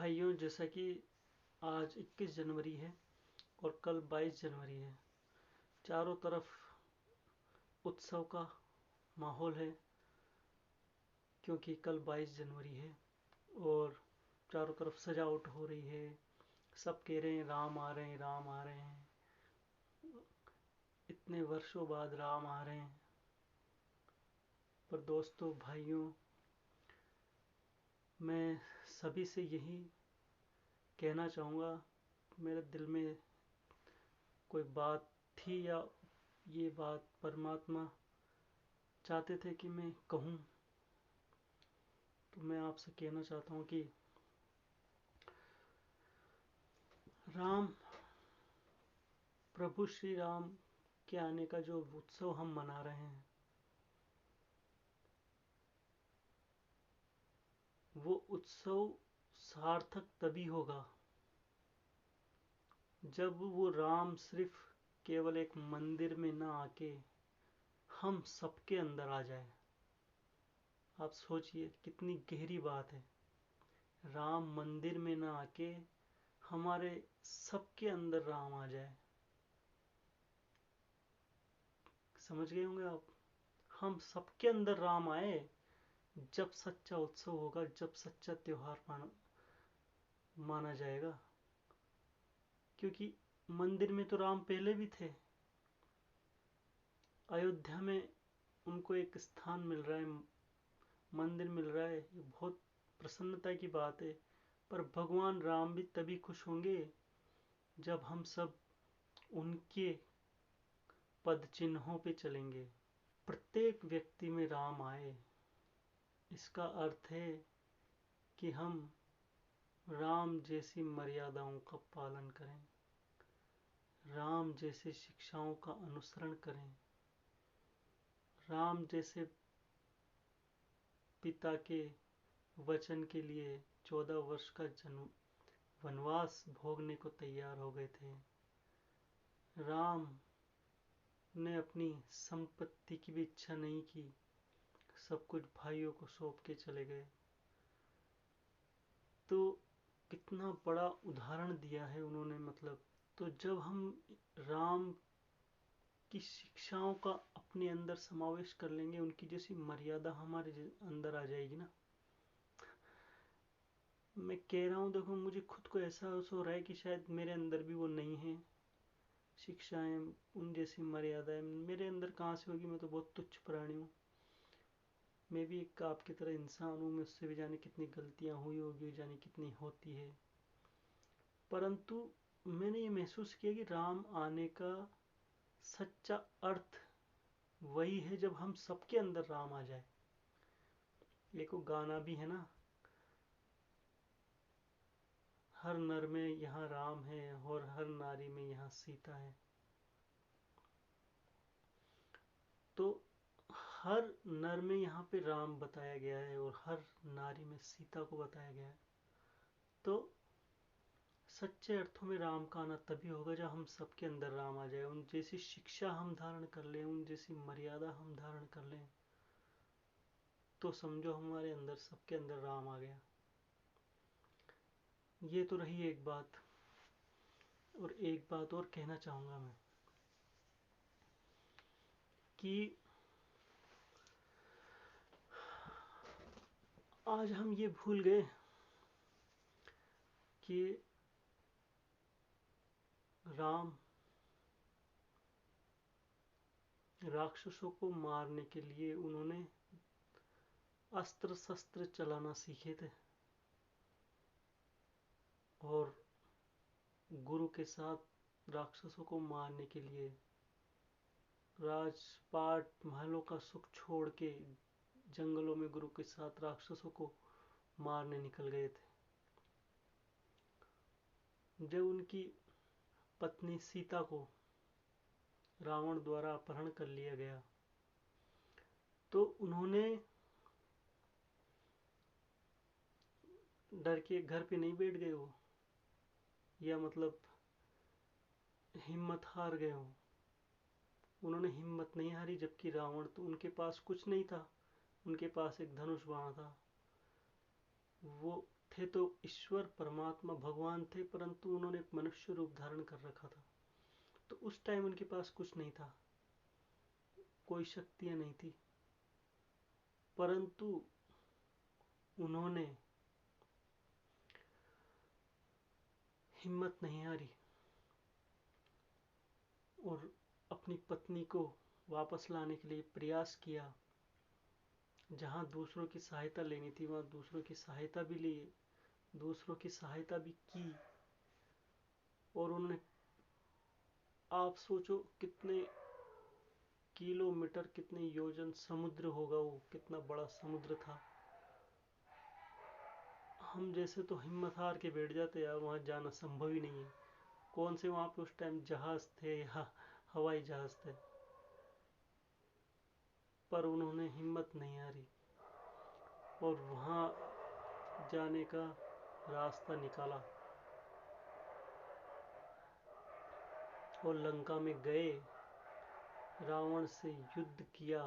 भाइयों, जैसा कि आज 21 जनवरी है और कल 22 जनवरी है। चारों तरफ उत्सव का माहौल है क्योंकि कल 22 जनवरी है और चारों तरफ सजावट हो रही है। सब कह रहे हैं राम आ रहे हैं, राम आ रहे हैं। इतने वर्षों बाद राम आ रहे हैं। पर दोस्तों, भाइयों, मैं सभी से यही कहना चाहूँगा। मेरे दिल में कोई बात थी, या ये बात परमात्मा चाहते थे कि मैं कहूँ, तो मैं आपसे कहना चाहता हूँ कि राम, प्रभु श्री राम के आने का जो उत्सव हम मना रहे हैं, वो उत्सव सार्थक तभी होगा जब वो राम सिर्फ केवल एक मंदिर में ना आके हम सबके अंदर आ जाए। आप सोचिए कितनी गहरी बात है। राम मंदिर में ना आके हमारे सबके अंदर राम आ जाए। समझ गए होंगे आप। हम सबके अंदर राम आए, जब सच्चा उत्सव होगा, जब सच्चा त्योहार माना जाएगा। क्योंकि मंदिर में तो राम पहले भी थे। अयोध्या में उनको एक स्थान मिल रहा है, मंदिर मिल रहा है, ये बहुत प्रसन्नता की बात है। पर भगवान राम भी तभी खुश होंगे जब हम सब उनके पद चिन्हों पे चलेंगे। प्रत्येक व्यक्ति में राम आए, इसका अर्थ है कि हम राम जैसी मर्यादाओं का पालन करें, राम जैसे शिक्षाओं का अनुसरण करें, राम जैसे पिता के वचन के लिए 14 वर्ष का जन्म वनवास भोगने को तैयार हो गए थे। राम ने अपनी संपत्ति की भी इच्छा नहीं की, सब कुछ भाइयों को सौंप के चले गए। तो कितना बड़ा उदाहरण दिया है उन्होंने। मतलब, तो जब हम राम की शिक्षाओं का अपने अंदर समावेश कर लेंगे, उनकी जैसी मर्यादा हमारे अंदर आ जाएगी ना। मैं कह रहा हूँ, देखो, मुझे खुद को एहसास हो रहा है कि शायद मेरे अंदर भी वो नहीं है शिक्षाएं, उन जैसी मर्यादाएं मेरे अंदर कहाँ से होगी। मैं तो बहुत तुच्छ प्राणी हूँ। मैं भी एक आपकी तरह इंसान हूँ। मुझसे भी जाने कितनी गलतियाँ हुई होगी, जाने कितनी होती है। परंतु मैंने ये महसूस किया कि राम आने का सच्चा अर्थ वही है जब हम सबके अंदर राम आ जाए। एक वो गाना भी है ना, हर नर में यहाँ राम है और हर नारी में यहाँ सीता है। तो हर नर में यहाँ पे राम बताया गया है और हर नारी में सीता को बताया गया है। तो सच्चे अर्थों में राम का आना तभी होगा जब हम सबके अंदर राम आ जाए, उन जैसी शिक्षा हम धारण कर लें, उन जैसी मर्यादा हम धारण कर लें, तो समझो हमारे अंदर, सबके अंदर राम आ गया। ये तो रही एक बात। और एक बात और कहना चाहूंगा मैं, कि आज हम ये भूल गए कि राम राक्षसों को मारने के लिए उन्होंने अस्त्र शस्त्र चलाना सीखे थे, और गुरु के साथ राक्षसों को मारने के लिए राजपाट महलों का सुख छोड़ के जंगलों में गुरु के साथ राक्षसों को मारने निकल गए थे। जब उनकी पत्नी सीता को रावण द्वारा अपहरण कर लिया गया, तो उन्होंने डर के घर पे नहीं बैठ गए हो, या मतलब हिम्मत हार गए हो। उन्होंने हिम्मत नहीं हारी, जबकि रावण तो उनके पास कुछ नहीं था। उनके पास एक धनुष बाण था। वो थे तो ईश्वर परमात्मा भगवान थे, परंतु उन्होंने एक मनुष्य रूप धारण कर रखा था। तो उस टाइम उनके पास कुछ नहीं था, कोई शक्तियां नहीं थी, परंतु उन्होंने हिम्मत नहीं हारी और अपनी पत्नी को वापस लाने के लिए प्रयास किया। जहां दूसरों की सहायता लेनी थी वहां दूसरों की सहायता भी ली, दूसरों की सहायता भी की। और उन्होंने, आप सोचो कितने किलोमीटर, कितने योजन समुद्र होगा वो, कितना बड़ा समुद्र था। हम जैसे तो हिम्मत हार के बैठ जाते, यार वहां जाना संभव ही नहीं है। कौन से वहां पे उस टाइम जहाज थे या हवाई जहाज थे, पर उन्होंने हिम्मत नहीं हारी और वहां जाने का रास्ता निकाला और लंका में गए, रावण से युद्ध किया।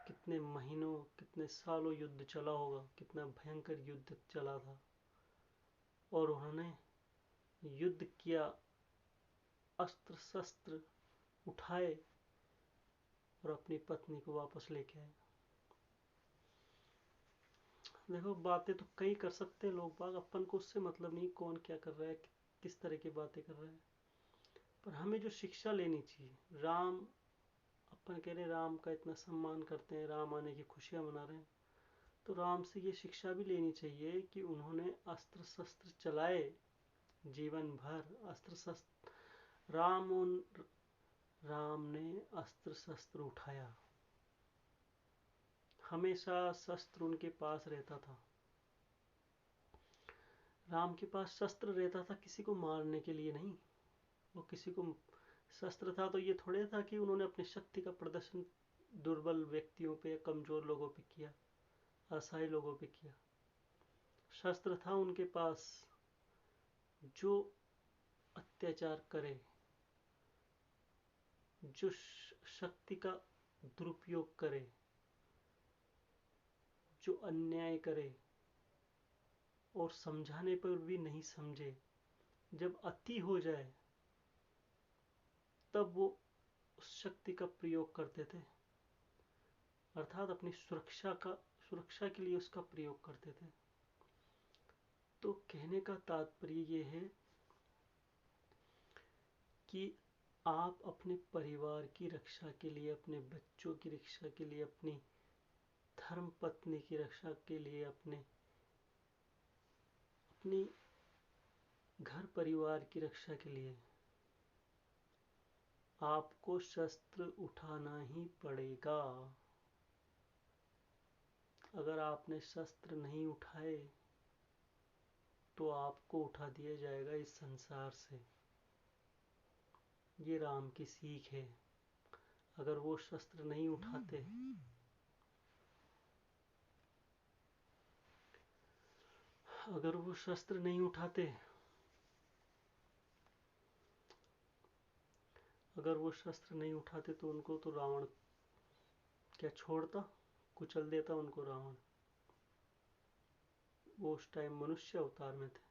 कितने महीनों, कितने सालों युद्ध चला होगा, कितना भयंकर युद्ध चला था। और उन्होंने युद्ध किया, अस्त्र शस्त्र उठाए और अपनी पत्नी को वापस लेके आए। देखो, बातें तो कई कर सकते हैं लोग बाग, अपन को उससे मतलब नहीं कौन क्या कर रहा है, किस तरह की बातें कर रहा है। पर हमें जो शिक्षा लेनी चाहिए, राम, अपन कह रहे राम का इतना सम्मान करते हैं, राम आने की खुशियां मना रहे हैं, तो राम से ये शिक्षा भी लेनी चाहिए कि उन्होंने अस्त्र शस्त्र चलाए जीवन भर, अस्त्र शस्त्र, राम ने अस्त्र शस्त्र उठाया, हमेशा शस्त्र उनके पास रहता था। राम के पास शस्त्र रहता था किसी को मारने के लिए नहीं, वो किसी को, शस्त्र था तो ये थोड़े था कि उन्होंने अपनी शक्ति का प्रदर्शन दुर्बल व्यक्तियों पे, कमजोर लोगों पे किया, असहाय लोगों पे किया। शस्त्र था उनके पास जो अत्याचार करे, जो शक्ति का दुरुपयोग करे, जो अन्याय करे और समझाने पर भी नहीं समझे, जब अति हो जाए तब वो उस शक्ति का प्रयोग करते थे, अर्थात अपनी सुरक्षा के लिए उसका प्रयोग करते थे। तो कहने का तात्पर्य ये है कि आप अपने परिवार की रक्षा के लिए, अपने बच्चों की रक्षा के लिए, अपनी धर्म पत्नी की रक्षा के लिए, अपनी घर परिवार की रक्षा के लिए आपको शस्त्र उठाना ही पड़ेगा। अगर आपने शस्त्र नहीं उठाए तो आपको उठा दिया जाएगा इस संसार से। ये राम की सीख है। अगर वो शस्त्र नहीं उठाते, अगर वो शस्त्र नहीं उठाते, अगर वो शस्त्र नहीं उठाते तो उनको तो रावण क्या छोड़ता, कुचल देता उनको रावण। वो उस टाइम मनुष्य अवतार में थे।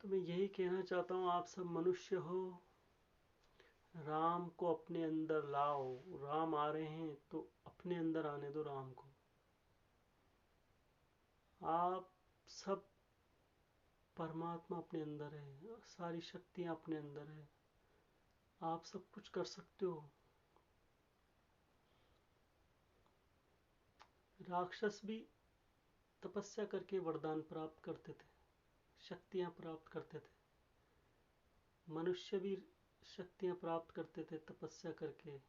तो मैं यही कहना चाहता हूँ, आप सब मनुष्य हो, राम को अपने अंदर लाओ। राम आ रहे हैं तो अपने अंदर आने दो राम को। आप सब, परमात्मा अपने अंदर है, सारी शक्तियां अपने अंदर है, आप सब कुछ कर सकते हो। राक्षस भी तपस्या करके वरदान प्राप्त करते थे, शक्तियां प्राप्त करते थे। मनुष्य भी शक्तियां प्राप्त करते थे, तपस्या करके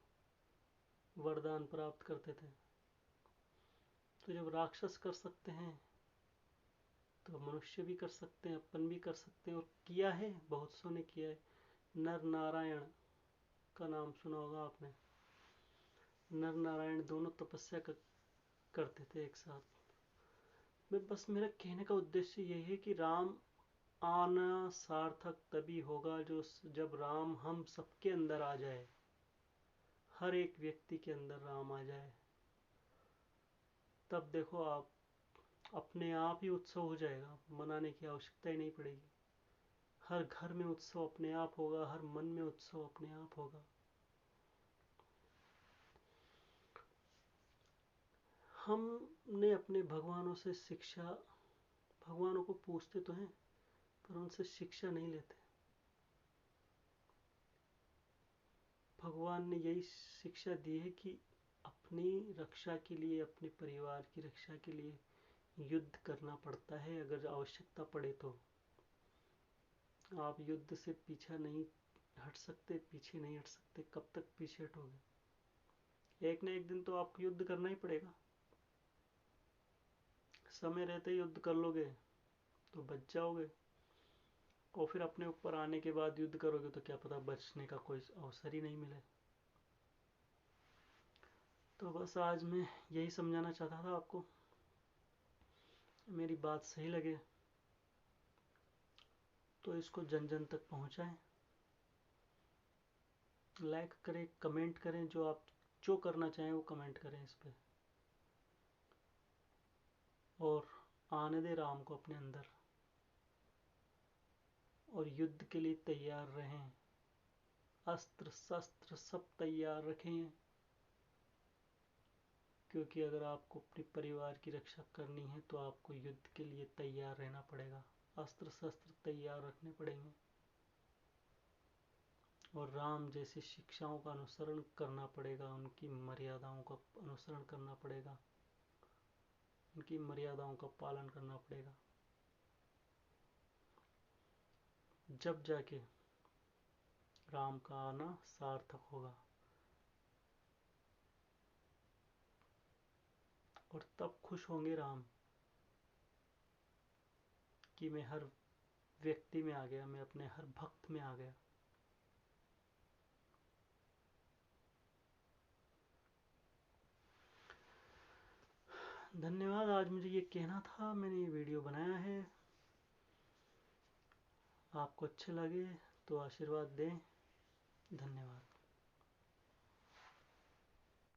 वरदान प्राप्त करते थे। तो जब राक्षस कर सकते हैं तो मनुष्य भी कर सकते हैं, अपन भी कर सकते हैं, और किया है, बहुत सौ ने किया है। नर नारायण का नाम सुना होगा आपने। नर नारायण दोनों तपस्या करते थे एक साथ। मैं बस, मेरा कहने का उद्देश्य यही है कि राम आना सार्थक तभी होगा जो जब राम हम सबके अंदर आ जाए, हर एक व्यक्ति के अंदर राम आ जाए। तब देखो आप अपने आप ही उत्सव हो जाएगा, मनाने की आवश्यकता ही नहीं पड़ेगी। हर घर में उत्सव अपने आप होगा, हर मन में उत्सव अपने आप होगा। हमने अपने भगवानों से शिक्षा, भगवानों को पूछते तो हैं पर उनसे शिक्षा नहीं लेते। भगवान ने यही शिक्षा दी है कि अपनी रक्षा के लिए, अपने परिवार की रक्षा के लिए युद्ध करना पड़ता है अगर आवश्यकता पड़े तो। आप युद्ध से पीछा नहीं हट सकते, पीछे नहीं हट सकते। कब तक पीछे हटोगे? एक न एक दिन तो आपको युद्ध करना ही पड़ेगा। समय रहते ही युद्ध कर लोगे तो बच जाओगे, और फिर अपने ऊपर आने के बाद युद्ध करोगे तो क्या पता बचने का कोई अवसर ही नहीं मिले। तो बस आज मैं यही समझाना चाहता था आपको। मेरी बात सही लगे तो इसको जन जन तक पहुंचाएं, लाइक करें, कमेंट करें, जो आप जो करना चाहें वो कमेंट करें इस पे, और आने दे राम को अपने अंदर, और युद्ध के लिए तैयार रहें। अस्त्र शस्त्र सब तैयार रखें, क्योंकि अगर आपको अपने परिवार की रक्षा करनी है तो आपको युद्ध के लिए तैयार रहना पड़ेगा। अस्त्र शस्त्र तैयार रखने पड़ेंगे, और राम जैसी शिक्षाओं का अनुसरण करना पड़ेगा, उनकी मर्यादाओं का अनुसरण करना पड़ेगा, उनकी मर्यादाओं का पालन करना पड़ेगा। जब जाके राम का आना सार्थक होगा, और तब खुश होंगे राम कि मैं हर व्यक्ति में आ गया, मैं अपने हर भक्त में आ गया। धन्यवाद। आज मुझे ये कहना था, मैंने ये वीडियो बनाया है। आपको अच्छे लगे तो आशीर्वाद दें। धन्यवाद।